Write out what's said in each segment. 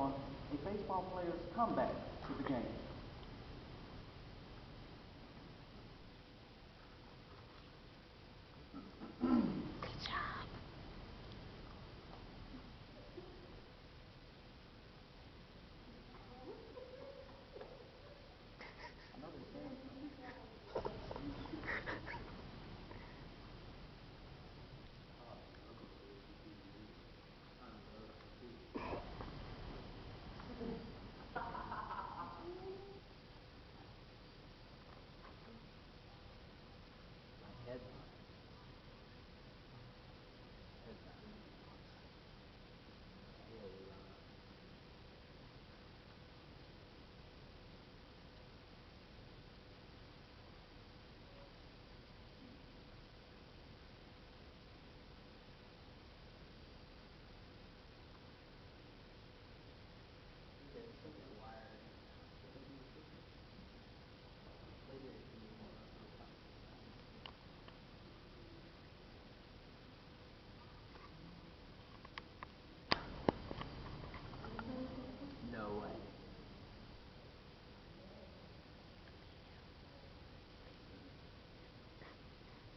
on a baseball player's comeback to the game. Good job.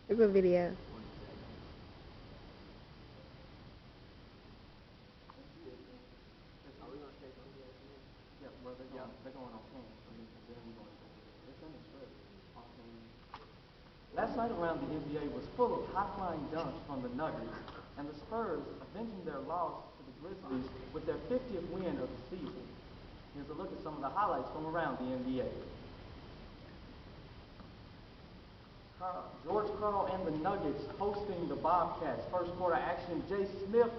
It's a video. Last night around the NBA was full of high-flying dunks from the Nuggets, and the Spurs avenging their loss to the Grizzlies with their 50th win of the season. Here's a look at some of the highlights from around the NBA. George Karl and the Nuggets hosting the Bobcats. First quarter action, Jay Smith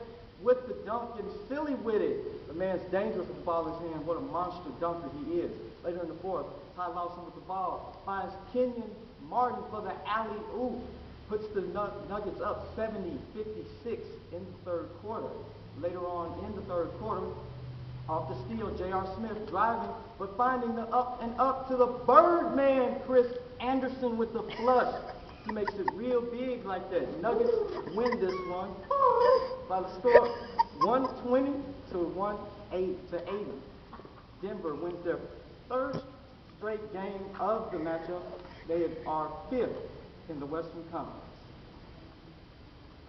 with the dunk, and silly with it. The man's dangerous with the ball in his hand. What a monster dunker he is. Later in the fourth, Ty Lawson with the ball finds Kenyon Martin for the alley-oop. Puts the Nuggets up 70-56 in the third quarter. Later on in the third quarter, off the steal, J.R. Smith driving, but finding the up and up to the Birdman, Chris Anderson with the flush. He makes it real big like that. Nuggets win this one by the score 120 to 180. Denver wins their third straight game of the matchup. They are fifth in the Western Conference.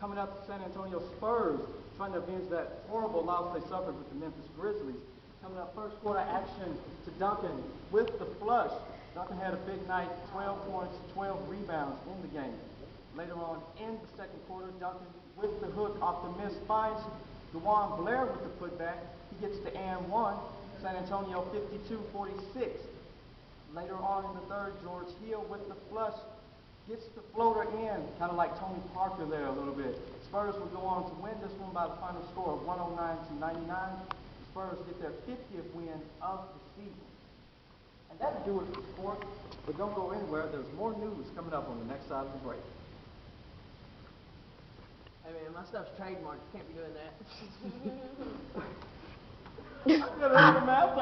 Coming up, the San Antonio Spurs trying to avenge that horrible loss they suffered with the Memphis Grizzlies. Coming up, first quarter action to Duncan with the flush. Duncan had a big night, 12 points, 12 rebounds in the game. Later on in the second quarter, Duncan with the hook off the miss finds DeJuan Blair with the putback. He gets the and one. San Antonio 52-46. Later on in the third, George Hill with the flush gets the floater in, kind of like Tony Parker there a little bit. Spurs will go on to win this one by the final score of 109-99. The Spurs get their 50th win of the season. And that'll do it for sport, but don't go anywhere. There's more news coming up on the next side of the break. Hey man, my stuff's trademarked. You can't be doing that. I'm gonna have a mouth.